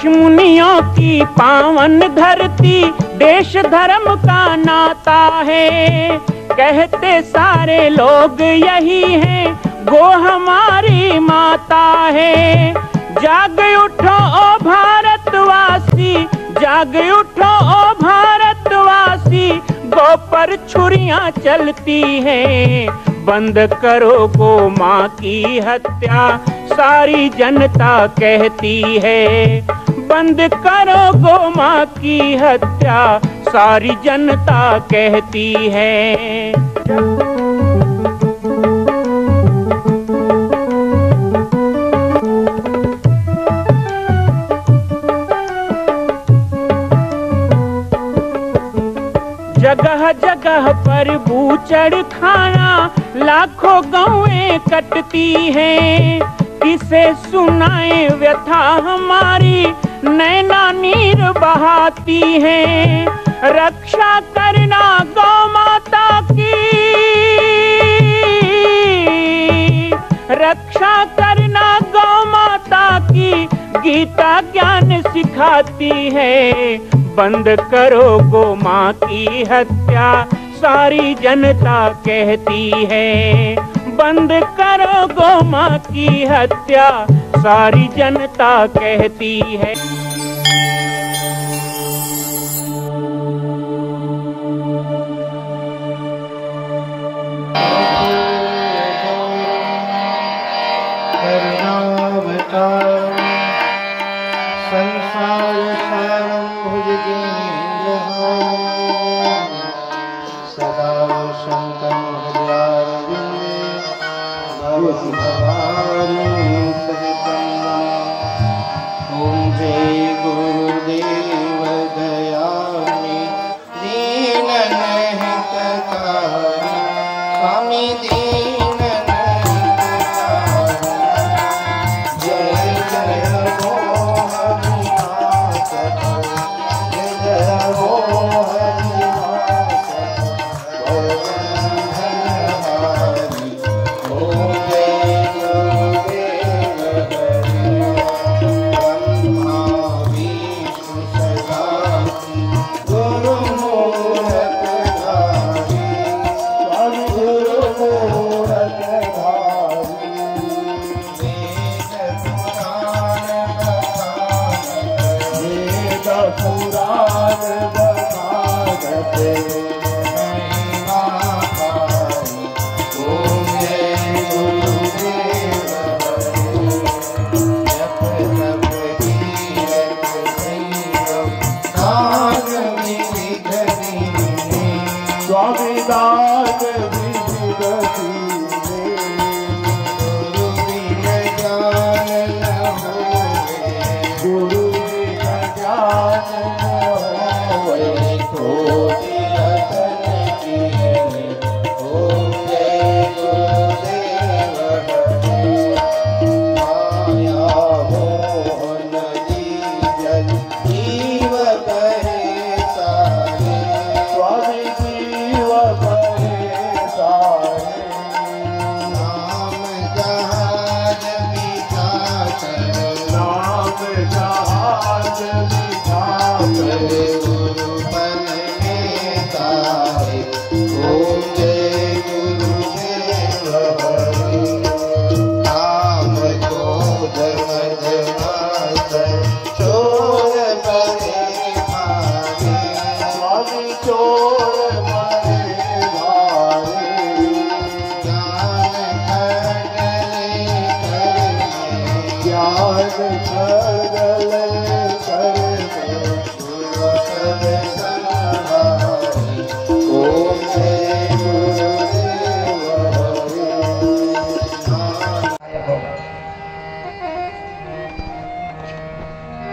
ऋषि मुनियों की पावन धरती, देश धर्म का नाता है। कहते सारे लोग यही हैं, गो हमारी माता है। जाग उठो ओ भारतवासी, जाग उठो ओ भारतवासी, गो पर छुरियां चलती हैं। बंद करो गो माँ की हत्या, सारी जनता कहती है। बंद करो गो माँ की हत्या, सारी जनता कहती है। जगह जगह पर बूचड़ खाना, लाखों गौएं कटती हैं। किसे सुनाए व्यथा हमारी, नैना नीर बहाती हैं। रक्षा करना गौ माता की, रक्षा करना गौ माता की, गीता ज्ञान सिखाती है। बंद करो गो माँ की हत्या, सारी जनता कहती है। बंद करो गो माँ की हत्या, सारी जनता कहती है।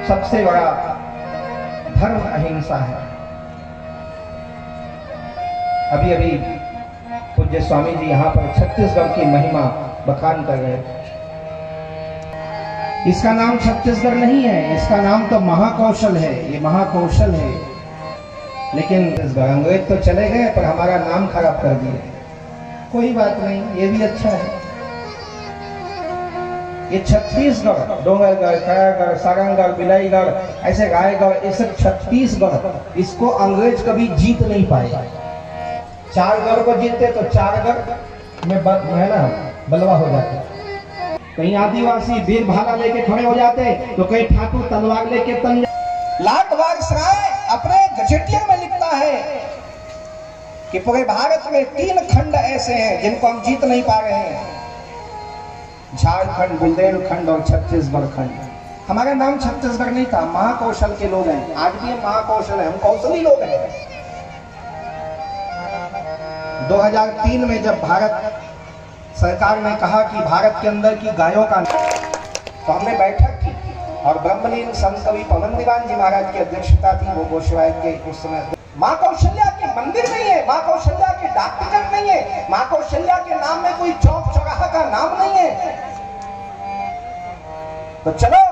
सबसे बड़ा धर्म अहिंसा है। अभी अभी पूज्य स्वामी जी यहाँ पर छत्तीसगढ़ की महिमा बखान कर रहे थे। इसका नाम छत्तीसगढ़ नहीं है, इसका नाम तो महाकौशल है। ये महाकौशल है, लेकिन अंग्रेज तो चले गए पर हमारा नाम खराब कर दिए। कोई बात नहीं, ये भी अच्छा है। ये छत्तीसगढ़, डोंगरगढ़, खैरागढ़, सारंगगढ़, बिलाईगढ़, ऐसे रायगढ़, ये सब छत्तीसगढ़, इसको अंग्रेज कभी जीत नहीं पाए। 4 गढ़ को जीतते तो 4 गढ़ में है ना बलवा हो जाते। कहीं आदिवासी वीर भाला लेके खड़े हो जाते तो कहीं ठाकुर तलवार लेके तन। लॉर्ड वायसराय अपने गजेटियर में लिखता है कि पूरे भारत में 3 खंड ऐसे हैं जिनको हम जीत नहीं पा रहे हैं, झारखंड, बुंदेलखंड और छत्तीसगढ़ खंड। हमारा नाम छत्तीसगढ़ नहीं था, महाकौशल के लोग हैं, आज भी हम महाकौशल हैं, हम कौशली लोग हैं। 2003 में जब भारत सरकार ने कहा कि भारत के अंदर की गायों का, तो हमने बैठक की और ब्रह्मलीन संत कवि पवन दीवान जी महाराज की अध्यक्षता थी। वो गोशवाई के उस समय माँ कौशल्या के मंदिर नहीं है, माँ कौशल्या के डाक टिकट नहीं है, माँ कौशल्या के नाम में कोई चौक चौराहा का नाम नहीं है। तो चलो,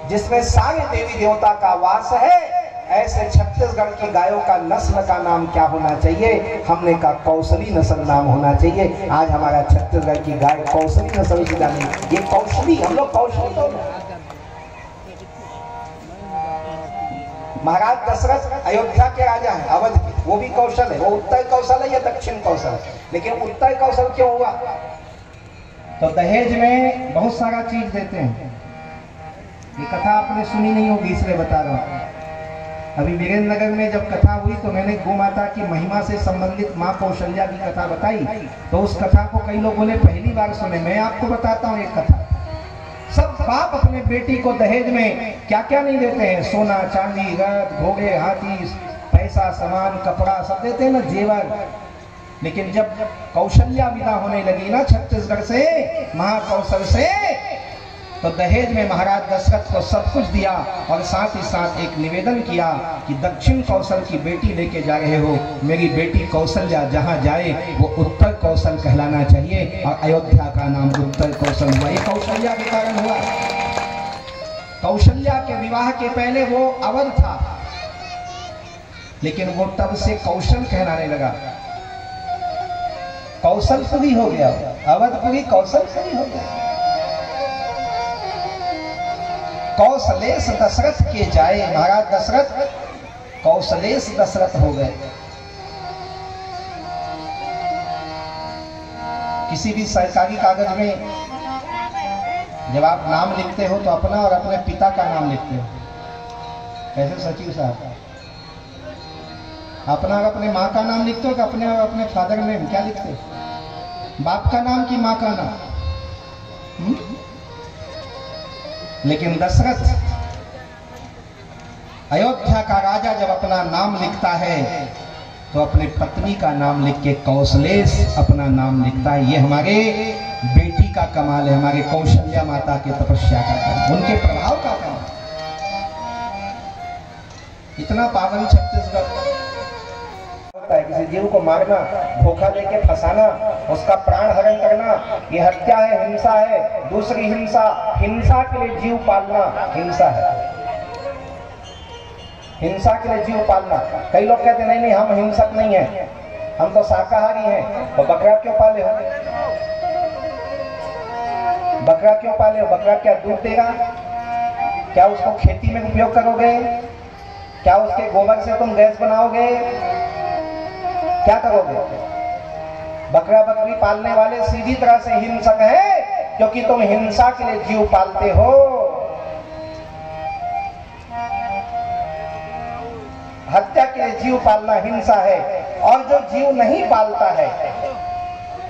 जिसमें सारे देवी देवता का वास है, ऐसे छत्तीसगढ़ की गायों का नस्ल का नाम क्या होना चाहिए? हमने कहा कौशली नस्ल नाम होना चाहिए। आज हमारा छत्तीसगढ़ की गाय कौशली नस्ल की गाय, ये कौशली, हम लोग कौशली लोग। महाराज दशरथ अयोध्या के राजा हैं, अवध के, वो भी कौशल है। वो उत्तर कौशल है या दक्षिण कौशल? लेकिन उत्तर कौशल क्यों हुआ? तो दहेज में बहुत सारा चीज देते हैं। ये कथा आपने सुनी नहीं होगी, इसलिए बता रहा हूं। अभी वीरेंद्र नगर में जब कथा हुई तो मैंने गौ माता की महिमा से संबंधित माँ कौशल्या की कथा बताई, तो उस कथा को कई लोगों ने पहली बार सुने। मैं आपको बताता हूँ एक कथा। सब बाप अपने बेटी को दहेज में क्या क्या नहीं देते हैं, सोना चांदी, रथ, घोड़े, हाथी, पैसा, सामान, कपड़ा सब देते हैं ना, जेवर। लेकिन जब कौशल्या विदा होने लगी ना छत्तीसगढ़ से, महाकौशल से, तो दहेज में महाराज दशरथ को सब कुछ दिया और साथ ही साथ एक निवेदन किया कि दक्षिण कौशल की बेटी लेके जा रहे हो, मेरी बेटी कौशल्या जहां जाए वो उत्तर कौशल कहलाना चाहिए, और अयोध्या का नाम उत्तर कौशल हुआ। ये कौशल्या के कारण हुआ। कौशल्या के विवाह के पहले वो अवध था, लेकिन वो तब से कौशल कहलाने लगा। कौशलपुरी हो गया, अवधपुरी कौशलपुरी हो गया। कौशलेश दशरथ के जाए, महाराज दशरथ कौशलेश दशरथ हो गए। किसी भी सरकारी कागज में जब आप नाम लिखते हो तो अपना और अपने पिता का नाम लिखते हो। कैसे सचिव साहब? अपना और अपने माँ का नाम लिखते हो कि अपने और अपने फादर नेम क्या लिखते हो? बाप का नाम कि माँ का नाम? लेकिन दशरथ अयोध्या का राजा जब अपना नाम लिखता है तो अपने पत्नी का नाम लिख के कौशलेश अपना नाम लिखता है। ये हमारे बेटी का कमाल है, हमारे कौशल्या माता की तपस्या का काम, उनके प्रभाव का काम। इतना पावन छत्तीसगढ़ होता है। किसी जीव को मारना, धोखा देके फंसाना, उसका प्राण हरण करना, ये हत्या है, हिंसा है। दूसरी हिंसा, हिंसा के लिए जीव पालना हिंसा है। हिंसा के लिए जीव पालना। कई लोग कहते नहीं नहीं हम हिंसक नहीं है, हम तो शाकाहारी हैं। तो बकरा क्यों पाले हो? बकरा क्यों पाले हो? बकरा क्या दूध देगा? क्या उसको खेती में उपयोग करोगे? क्या उसके गोबर से तुम गैस बनाओगे? क्या करोगे? बकरा बकरी पालने वाले सीधी तरह से हिंसक हैं, क्योंकि तुम हिंसा के लिए जीव पालते हो। हत्या के लिए जीव पालना हिंसा है। और जो जीव नहीं पालता है,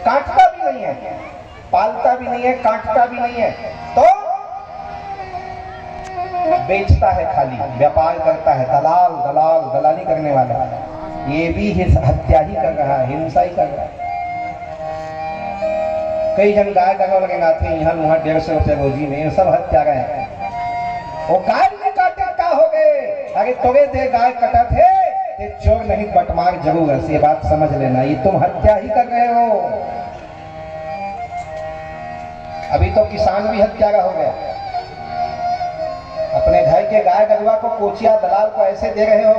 काटता भी नहीं है, पालता भी नहीं है, काटता भी नहीं है, तो बेचता है, खाली व्यापार करता है, दलाली करने वाला, ये भी हत्या ही कर रहा है, हिंसा ही कर रहा है। कई जन गाय गंगा लगाते यहाँ वहां 150 रुपये रोजी में, सब हत्या गए। वो गाय नहीं काटे क्या हो गए? अरे तोरे दे गाय कटा थे, ये चोर नहीं बटमार जरूर है, ये बात समझ लेना। ये तुम हत्या ही कर रहे हो। अभी तो किसान भी हत्यारा हो गया। अपने घर के गाय गरवा को कोचिया दलाल को ऐसे दे रहे हो,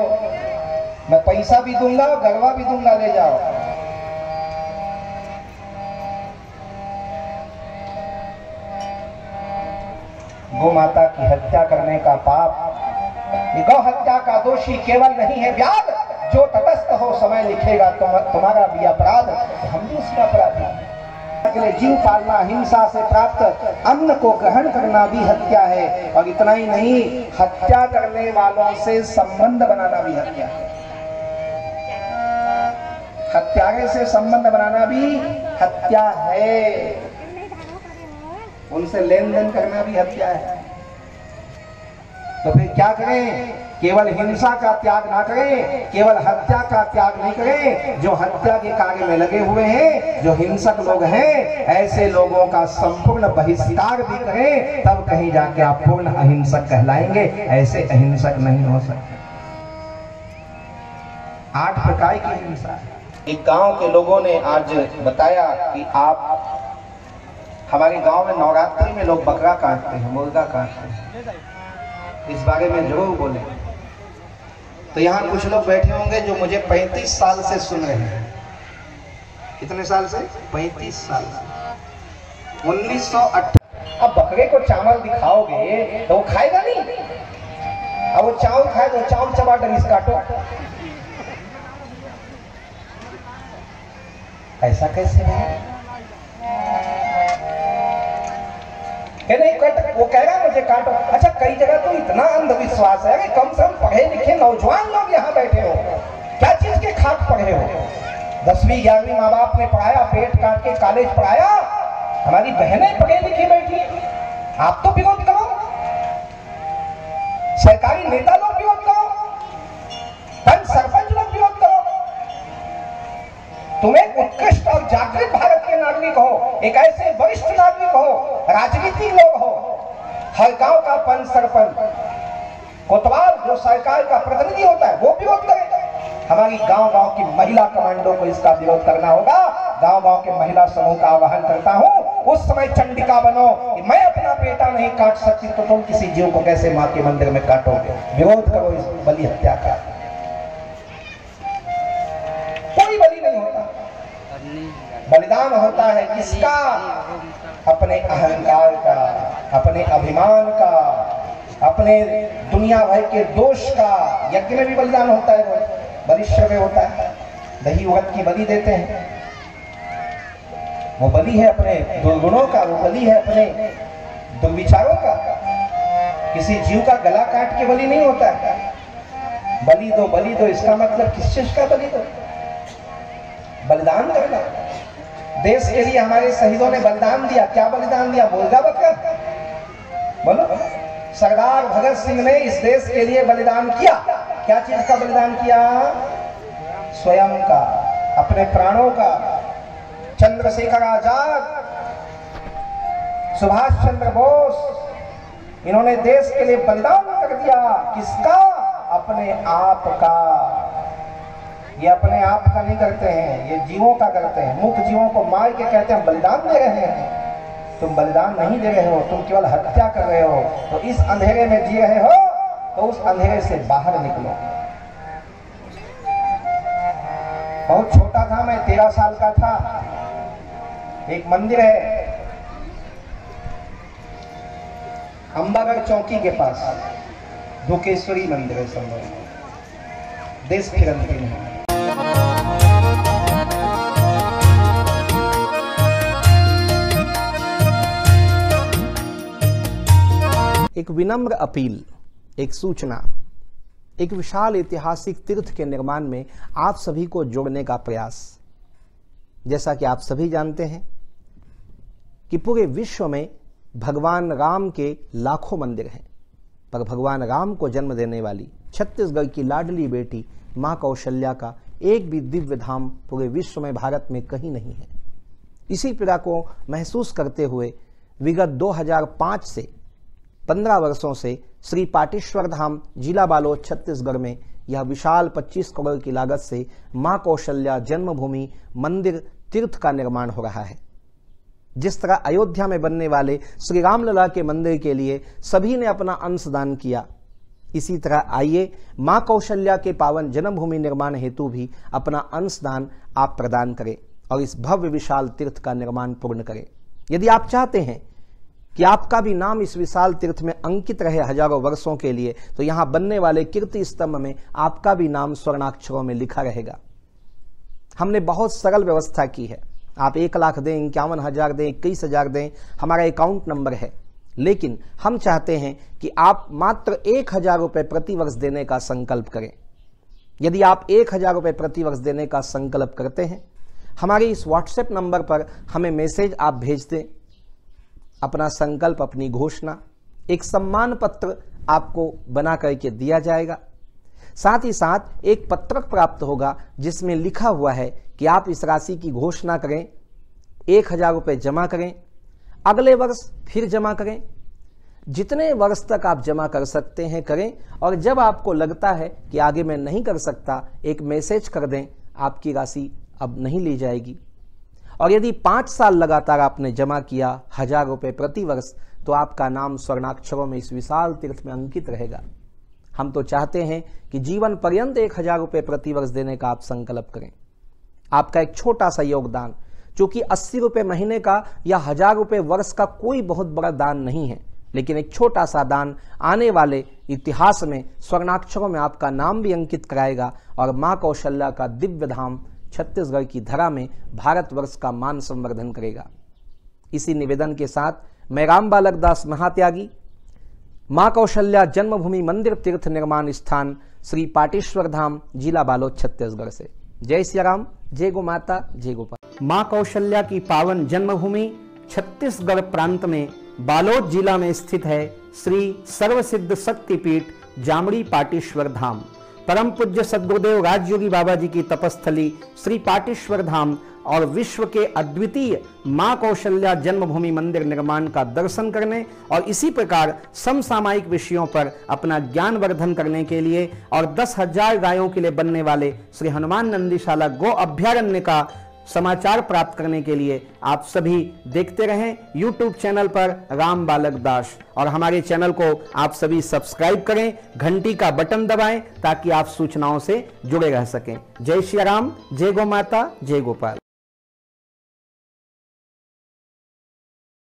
मैं पैसा भी दूंगा और गरवा भी दूंगा, ले जाओ। गौ माता की हत्या करने का पाप, ये गौ हत्या का दोषी केवल नहीं है व्याध, जो तटस्थ हो समय लिखेगा तुम्हारा भी अपराध, हम भी उसका अपराधी। जीव पालना, हिंसा से प्राप्त अन्न को ग्रहण करना भी हत्या है, और इतना ही नहीं, हत्या करने वालों से संबंध बनाना भी हत्या है। हत्यारे से संबंध बनाना भी हत्या है, उनसे लेन देन करना भी हत्या है। तो फिर क्या करें? केवल हिंसा का त्याग ना करें, केवल हत्या का त्याग नहीं करें। जो हत्या के कार्य में लगे हुए हैं, जो हिंसक लोग हैं, ऐसे लोगों का संपूर्ण बहिष्कार भी करें, तब कहीं जाके आप पूर्ण अहिंसक कहलाएंगे। ऐसे अहिंसक नहीं हो सकते। 8 प्रकार की हिंसा है। एक गांव के लोगों ने आज बताया कि आप, हमारे गांव में नवरात्रि में लोग बकरा काटते हैं, मुर्गा काटते हैं, इस बारे में जरूर बोले। तो यहाँ कुछ लोग बैठे होंगे जो मुझे 35 साल से सुन रहे हैं। कितने साल से? 35 साल से। 1908। अब बकरे को चावल दिखाओगे तो वो खाएगा नहीं, अब वो चावल खाए तो चावल चबा कर इस काटो। ऐसा कैसे है? नहीं कट, वो कह रहा है मुझे काटो। अच्छा, कई जगह तो इतना अंधविश्वास है कि कम से कम पढ़े लिखे नौजवान लोग यहाँ बैठे हो, क्या चीज के खाक पढ़े हो? 10वीं 11वीं माँ बाप ने पढ़ाया, पेट काट के कॉलेज पढ़ाया, हमारी बहनें पढ़े लिखी बैठी, आप तो विरोध करो, सरकारी नेता लोग विरोध करो, पंच सरपंच लोग विरोध करो। तुम एक उत्कृष्ट और जागृत भारत के नागरिक हो, एक ऐसे वरिष्ठ नागरिक हो, राजनीतिक लोग हो, हर गांव का पंच सरपंच, कोतवाल जो सरकार का प्रतिनिधि होता है, वो विरोध करे। हमारी गांव-गांव की महिला कमांडो को इसका विरोध करना होगा। गांव-गांव के महिला समूह का आह्वान करता हूं, उस समय चंडिका बनो कि मैं अपना बेटा नहीं काट सकती तो तुम किसी जीव को कैसे मां के मंदिर में काटोगे? विरोध करो इस बलि हत्या का। कोई बलि नहीं होता, बलिदान होता है किसका? अपने अहंकार का, अपने अभिमान का, अपने दुनिया भर के दोष का। यज्ञ में भी बलिदान होता है, बलिश्र में होता है, दही व्रत की बलि देते हैं, वो बलि है अपने दुर्गुणों का, वो बलि है अपने दुर्विचारों का। किसी जीव का गला काट के बलि नहीं होता है। बलि दो, बलि दो, इसका मतलब किस चीज का बलि दो? बलिदान करना। देश के लिए हमारे शहीदों ने बलिदान दिया। क्या बलिदान दिया? मुर्गा बकरा? बोलो। सरदार भगत सिंह ने इस देश के लिए बलिदान किया। क्या चीज का बलिदान किया? स्वयं का, अपने प्राणों का। चंद्रशेखर आजाद, सुभाष चंद्र बोस, इन्होंने देश के लिए बलिदान कर दिया। किसका? अपने आप का। ये अपने आप का नहीं करते हैं, ये जीवों का करते हैं। मुक्त जीवों को मार के कहते हैं बलिदान दे रहे हैं। तुम बलिदान नहीं दे रहे हो, तुम केवल हत्या कर रहे हो। तो इस अंधेरे में जी रहे हो तो उस अंधेरे से बाहर निकलो। बहुत छोटा था मैं, 13 साल का था। एक मंदिर है अंबागढ़ चौकी के पास, धुकेश्वरी मंदिर है, संभव देश फिरंती है। एक विनम्र अपील, एक सूचना, एक विशाल ऐतिहासिक तीर्थ के निर्माण में आप सभी को जोड़ने का प्रयास। जैसा कि आप सभी जानते हैं कि पूरे विश्व में भगवान राम के लाखों मंदिर हैं, पर भगवान राम को जन्म देने वाली छत्तीसगढ़ की लाडली बेटी मां कौशल्या का एक भी दिव्य धाम पूरे विश्व में, भारत में कहीं नहीं है। इसी पीड़ा को महसूस करते हुए विगत 2005 से 15 वर्षों से श्री पाटेश्वर धाम, जिला बालोद, छत्तीसगढ़ में यह विशाल 25 करोड़ की लागत से मां कौशल्या जन्मभूमि मंदिर तीर्थ का निर्माण हो रहा है। जिस तरह अयोध्या में बनने वाले श्री रामलला के मंदिर के लिए सभी ने अपना अंशदान किया, इसी तरह आइए मां कौशल्या के पावन जन्मभूमि निर्माण हेतु भी अपना अंशदान आप प्रदान करें और इस भव्य विशाल तीर्थ का निर्माण पूर्ण करें। यदि आप चाहते हैं कि आपका भी नाम इस विशाल तीर्थ में अंकित रहे हजारों वर्षों के लिए, तो यहां बनने वाले कीर्ति स्तंभ में आपका भी नाम स्वर्णाक्षरों में लिखा रहेगा। हमने बहुत सरल व्यवस्था की है। आप 1 लाख दें, 51,000 दें, 21,000 दें, हमारा अकाउंट नंबर है। लेकिन हम चाहते हैं कि आप मात्र 1,000 रुपये प्रति वर्ष देने का संकल्प करें। यदि आप 1,000 रुपये प्रति वर्ष देने का संकल्प करते हैं, हमारे इस व्हाट्सएप नंबर पर हमें मैसेज आप भेज दें, अपना संकल्प, अपनी घोषणा, एक सम्मान पत्र आपको बना करके दिया जाएगा। साथ ही साथ एक पत्रक प्राप्त होगा जिसमें लिखा हुआ है कि आप इस राशि की घोषणा करें, 1,000 रुपये जमा करें, अगले वर्ष फिर जमा करें, जितने वर्ष तक आप जमा कर सकते हैं करें, और जब आपको लगता है कि आगे मैं नहीं कर सकता, एक मैसेज कर दें, आपकी राशि अब नहीं ली जाएगी। और यदि 5 साल लगातार आपने जमा किया 1,000 रुपये प्रति वर्ष, तो आपका नाम स्वर्णाक्षरों में इस विशाल तीर्थ में अंकित रहेगा। हम तो चाहते हैं कि जीवन पर्यंत 1,000 रुपये प्रति वर्ष देने का आप संकल्प करें। आपका एक छोटा सा योगदान, जो कि 80 रुपये महीने का या 1,000 रुपये वर्ष का कोई बहुत बड़ा दान नहीं है, लेकिन एक छोटा सा दान आने वाले इतिहास में स्वर्णाक्षरों में आपका नाम भी अंकित कराएगा और मां कौशल्या का दिव्य धाम छत्तीसगढ़ की धरा में भारतवर्ष का मान संवर्धन करेगा। इसी निवेदन के साथ मैं राम बालक दास महात्यागी, मां कौशल्या जन्मभूमि मंदिर तीर्थ निर्माण स्थान श्री पाटेश्वर धाम, जिला बालोद, छत्तीसगढ़ से जय सिया राम, जय गो माता, जय गोपाल। मां कौशल्या की पावन जन्मभूमि छत्तीसगढ़ प्रांत में बालोद जिला में स्थित है श्री सर्वसिद्ध शक्तिपीठ जामड़ी पाटेश्वर धाम। परम पूज्य सद्गुरुदेव राजयोगी बाबा जी की तपस्थली श्री पाटेश्वर धाम और विश्व के अद्वितीय मां कौशल्या जन्मभूमि मंदिर निर्माण का दर्शन करने और इसी प्रकार समसामयिक विषयों पर अपना ज्ञान वर्धन करने के लिए और 10,000 गायों के लिए बनने वाले श्री हनुमान नंदीशाला गो अभ्यारण्य का समाचार प्राप्त करने के लिए आप सभी देखते रहें YouTube चैनल पर राम बालक दास, और हमारे चैनल को आप सभी सब्सक्राइब करें, घंटी का बटन दबाएं ताकि आप सूचनाओं से जुड़े रह सकें। जय श्री राम, जय गो माता, जय गोपाल।